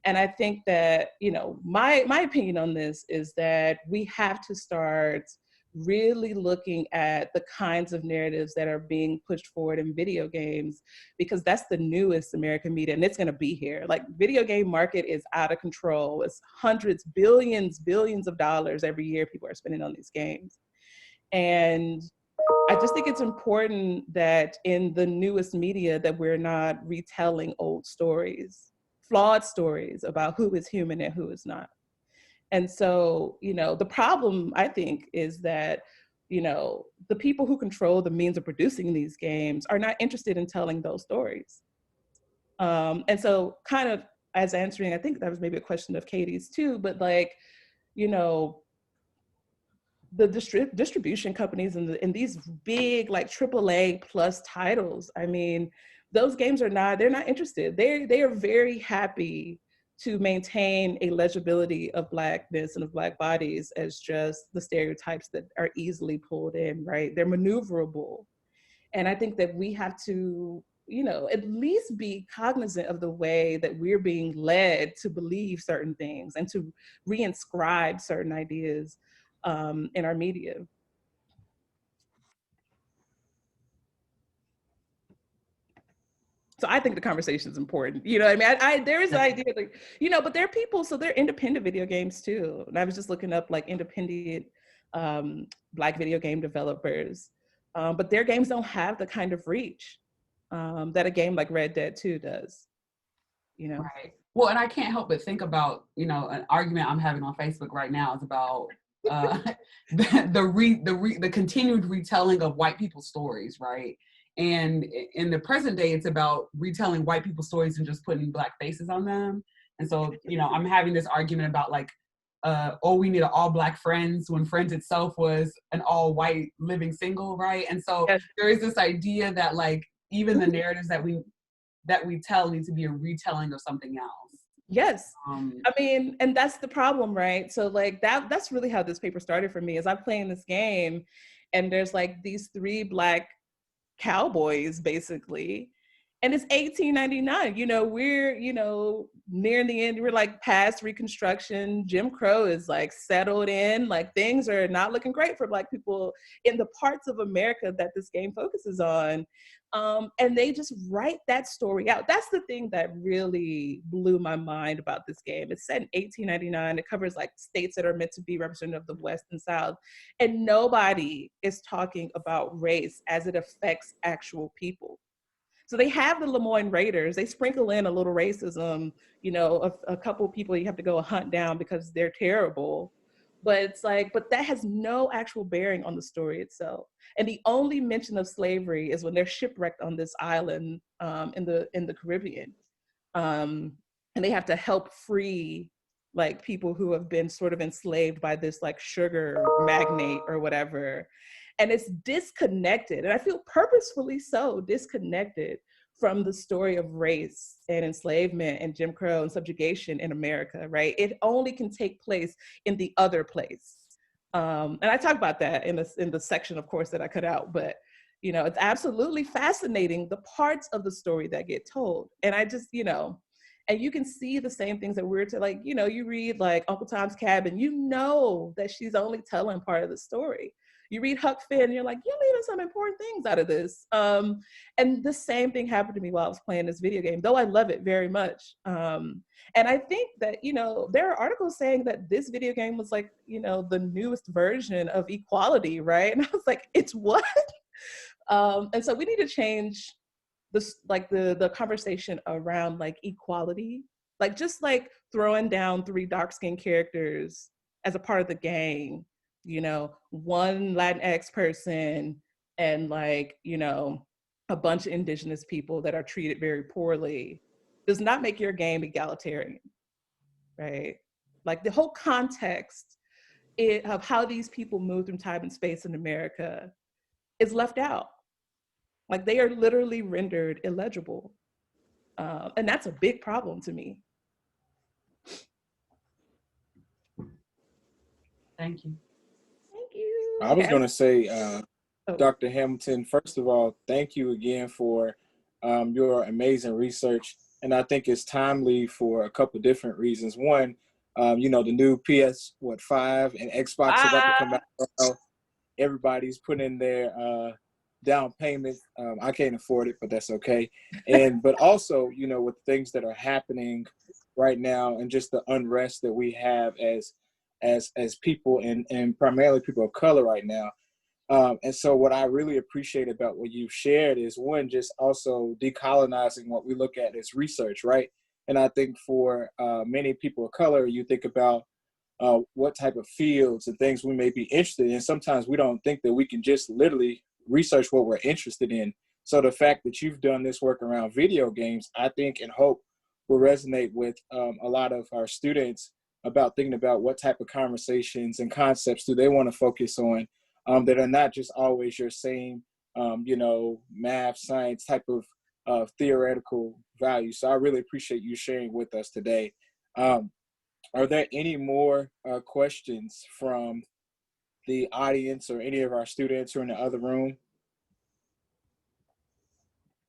And I think that, you know, my opinion on this is that we have to start really looking at the kinds of narratives that are being pushed forward in video games, because that's the newest American media, and it's going to be here. Like, video game market is out of control. It's hundreds, billions of dollars every year people are spending on these games. And I just think it's important that in the newest media that we're not retelling old stories, flawed stories about who is human and who is not. And so, you know, the problem, I think, is that, you know, the people who control the means of producing these games are not interested in telling those stories. And so, kind of as answering, I think that was maybe a question of Katie's too, but like, you know, the distribution companies and these big like AAA plus titles, I mean, those games are not, they're not interested. They are very happy to maintain a legibility of Blackness and of Black bodies as just the stereotypes that are easily pulled in, right? They're maneuverable. And I think that we have to, you know, at least be cognizant of the way that we're being led to believe certain things and to reinscribe certain ideas in our media. So I think the conversation is important. You know what I mean? There is an idea, like, you know, but there are people, so they're independent video games too. And I was just looking up like independent Black video game developers, but their games don't have the kind of reach that a game like Red Dead 2 does, you know? Right. Well, and I can't help but think about, you know, an argument I'm having on Facebook right now is about the continued retelling of white people's stories, right? And in the present day, it's about retelling white people's stories and just putting Black faces on them. And so, you know, I'm having this argument about like, oh, we need an all Black Friends when Friends itself was an all white living single, right? And so Yes. there is this idea that like even the narratives that we tell need to be a retelling of something else. Yes. I mean, and that's the problem, right? So like that's really how this paper started for me, is I'm playing this game and there's like these 3 Black cowboys basically, and it's 1899. You know, we're, you know, near the end, we're like past Reconstruction. Jim Crow is like settled in, like things are not looking great for Black people in the parts of America that this game focuses on. And they just write that story out. That's the thing that really blew my mind about this game. It's set in 1899. It covers like states that are meant to be representative of the West and South. And nobody is talking about race as it affects actual people. So they have the Lemoyne Raiders. They sprinkle in a little racism, you know, a couple of people you have to go hunt down because they're terrible. But it's like, but that has no actual bearing on the story itself. And the only mention of slavery is when they're shipwrecked on this island in the Caribbean. And they have to help free like people who have been sort of enslaved by this like sugar magnate or whatever. And it's disconnected, and I feel purposefully so disconnected from the story of race and enslavement and Jim Crow and subjugation in America, right? It only can take place in the other place. And I talk about that in the section, of course, that I cut out, but you know, it's absolutely fascinating the parts of the story that get told. And I just, you know, and you can see the same things that we're to, like, you know, you read like Uncle Tom's Cabin, you know that she's only telling part of the story. You read Huck Finn, and you're like, you're leaving some important things out of this. And the same thing happened to me while I was playing this video game, though I love it very much. And I think that, you know, there are articles saying that this video game was like, you know, the newest version of equality, right? And I was like, it's what? And so we need to change this, like the conversation around like equality, like just like throwing down 3 dark-skinned characters as a part of the gang, you know, 1 Latinx person and like, you know, a bunch of indigenous people that are treated very poorly does not make your game egalitarian, right? Like the whole context of how these people move through time and space in America is left out. Like they are literally rendered illegible. And that's a big problem to me. Thank you. Thank you. I was going to say, Oh. Dr. Hamilton, first of all, thank you again for your amazing research. and I think it's timely for a couple different reasons. One, the new PS5 and Xbox about to come out. Everybody's putting their down payment. I can't afford it, but that's okay. But also, with things that are happening right now, and just the unrest that we have as people, and primarily people of color right now. And so what I really appreciate about what you've shared is, one, just also decolonizing what we look at as research, right? And I think for many people of color, you think about what type of fields and things we may be interested in. Sometimes we don't think that we can just literally research what we're interested in. So the fact that you've done this work around video games, I think and hope will resonate with a lot of our students about thinking about what type of conversations and concepts do they want to focus on, that are not just always your same, math, science type of theoretical value. So I really appreciate you sharing with us today. Are there any more questions from the audience or any of our students who are in the other room?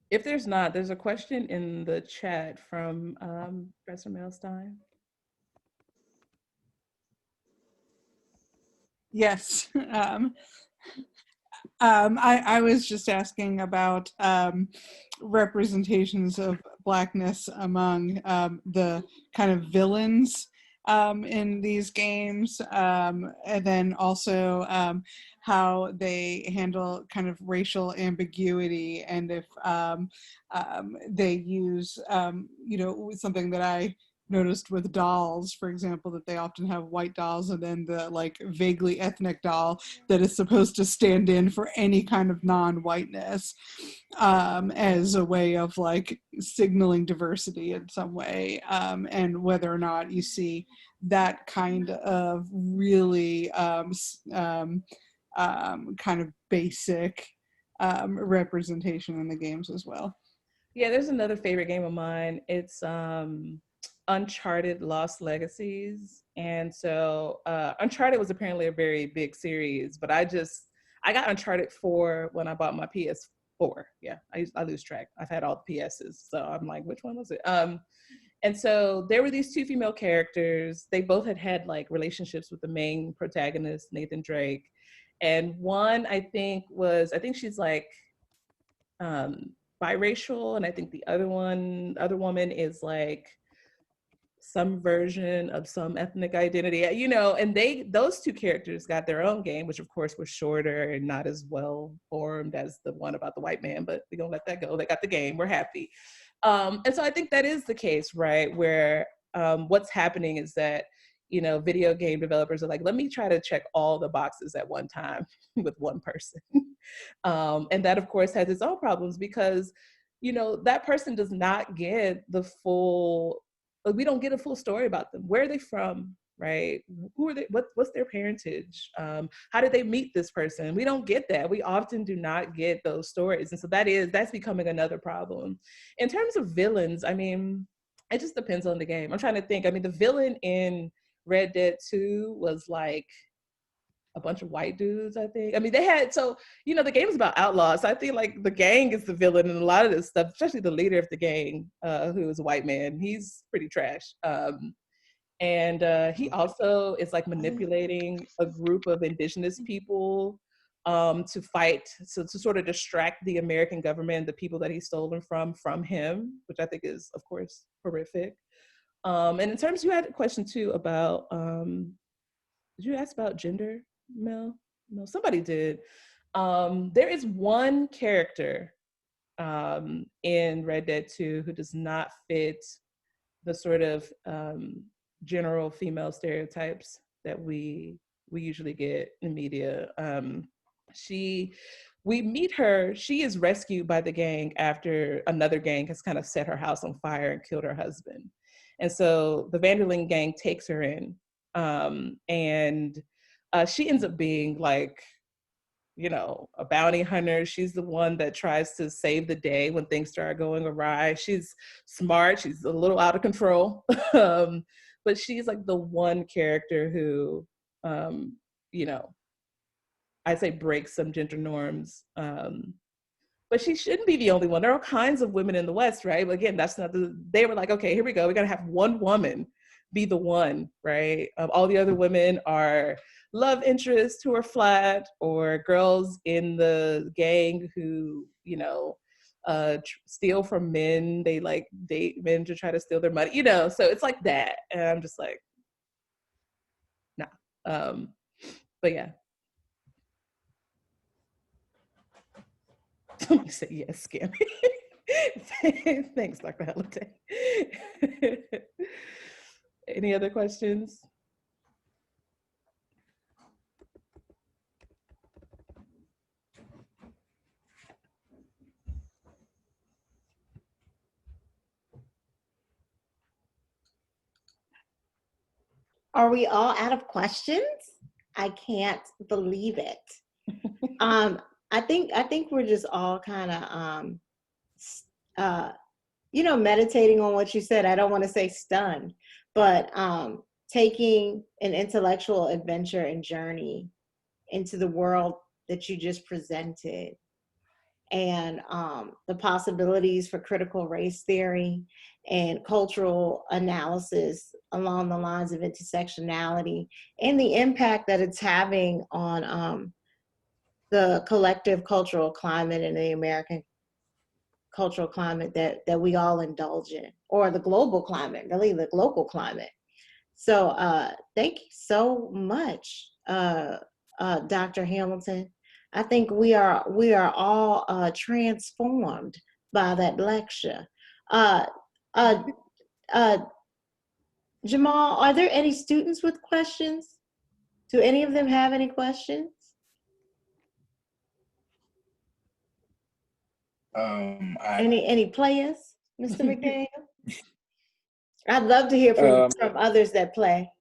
If there's not, there's a question in the chat from Professor Melstein. Yes. I was just asking about representations of Blackness among the kind of villains in these games, and then also how they handle kind of racial ambiguity, and if they use, something that I noticed with dolls, for example, that they often have white dolls and then the like vaguely ethnic doll that is supposed to stand in for any kind of non-whiteness, as a way of like signaling diversity in some way, and whether or not you see that kind of really kind of basic representation in the games as well. Yeah, there's another favorite game of mine. It's Uncharted Lost Legacies. And so Uncharted was apparently a very big series, but I got Uncharted 4 when I bought my PS4. Yeah, I lose track. I've had all the PSs, so I'm like, which one was it? And so there were these two female characters. They both had like relationships with the main protagonist, Nathan Drake. And one, I think she's like biracial, and I think the other woman is like some version of some ethnic identity, and those two characters got their own game, which of course was shorter and not as well formed as the one about the white man, but we're gonna let that go. They got the game, we're happy. And so I think that is the case, right, where what's happening is that video game developers are like, let me try to check all the boxes at one time with one person. And that of course has its own problems, because that person does not get the full, we don't get a full story about them. Where are they from, right? Who are they? What's their parentage? How did they meet this person? We don't get that. We often do not get those stories. And so that's becoming another problem. In terms of villains, I mean, it just depends on the game. I'm trying to think. I mean, the villain in Red Dead 2 was like a bunch of white dudes, I think. I mean, the game is about outlaws. So I think like the gang is the villain in a lot of this stuff, especially the leader of the gang, who is a white man. He's pretty trash. And he also is like manipulating a group of indigenous people to fight, to sort of distract the American government, the people that he's stolen from him, which I think is, of course, horrific. And in terms, you had a question too about, did you ask about gender, Mel? No, somebody did. There is one character in Red Dead 2 who does not fit the sort of general female stereotypes that we usually get in media. We meet her, she is rescued by the gang after another gang has kind of set her house on fire and killed her husband. And so the Vanderling gang takes her in, and she ends up being like, a bounty hunter. She's the one that tries to save the day when things start going awry. She's smart. She's a little out of control. But she's like the one character who, I'd say breaks some gender norms but she shouldn't be the only one. There are all kinds of women in the West, right? But again, that's not they were like, okay, here we go. We got to have one woman be the one, right? All the other women are love interests who are flat, or girls in the gang who, you know, steal from men. They like date men to try to steal their money, you know? So it's like that. And I'm just like, nah. But yeah. Somebody say yes, Scammy. Thanks, Dr. Halliday. Any other questions? Are we all out of questions? I can't believe it. I think we're just all kind of you know, meditating on what you said. I don't want to say stunned, but taking an intellectual adventure and journey into the world that you just presented, and the possibilities for critical race theory and cultural analysis along the lines of intersectionality, and the impact that it's having on the collective cultural climate in the American cultural climate that we all indulge in, or the global climate, really the local climate. So thank you so much, Dr. Hamilton. I think we are all transformed by that lecture. Uh, uh, uh, Jamal, are there any students with questions? Do any of them have any questions? Any players, Mr. McDaniel? I'd love to hear from others that play.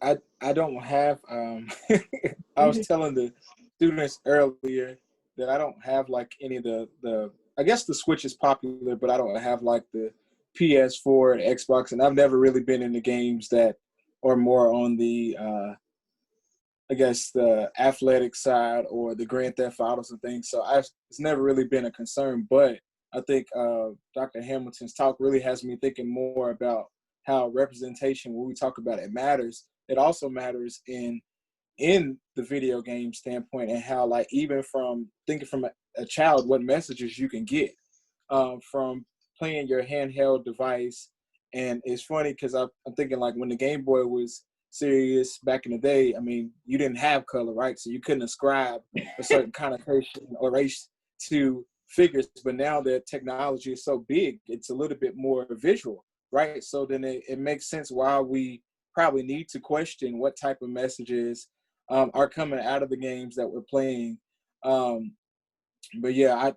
I don't have I was telling the students earlier that I don't have like any of the I guess the Switch is popular, but I don't have like the PS4 and Xbox, and I've never really been in the games that are more on the I guess the athletic side or the Grand Theft Autos and things. So it's never really been a concern, but I think Dr. Hamilton's talk really has me thinking more about how representation, when we talk about it, matters. It also matters in the video game standpoint, and how, like, even from thinking from a child, what messages you can get from playing your handheld device. And it's funny because I'm thinking, like, when the Game Boy was serious back in the day, I mean, you didn't have color, right? So you couldn't ascribe a certain connotation or race to figures. But now that technology is so big, it's a little bit more visual, right? So then it makes sense why we probably need to question what type of messages are coming out of the games that we're playing. But yeah,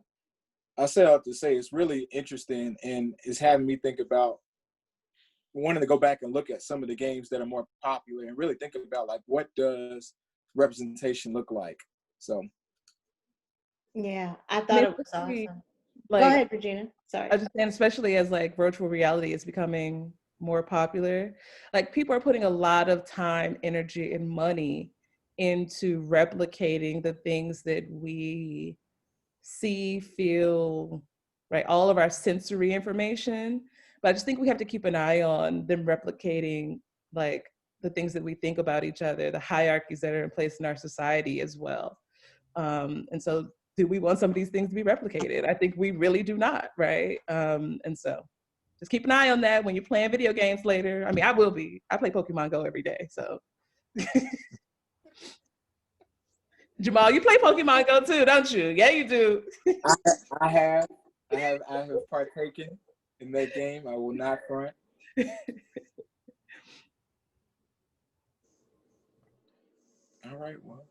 I set out to say it's really interesting, and it's having me think about wanting to go back and look at some of the games that are more popular and really think about, like, what does representation look like? So yeah, I thought it was awesome. Like, go ahead, Regina. Sorry. I just, and especially as like virtual reality is becoming more popular, like people are putting a lot of time, energy, and money into replicating the things that we see, feel, right? All of our sensory information. But I just think we have to keep an eye on them replicating, like, the things that we think about each other, the hierarchies that are in place in our society as well. And so do we want some of these things to be replicated? I think we really do not, right? And so just keep an eye on that when you're playing video games later. I mean, I will be. I play Pokemon Go every day, so. Jamal, you play Pokemon Go too, don't you? Yeah, you do. I have partaken in that game. I will not front. All right, well.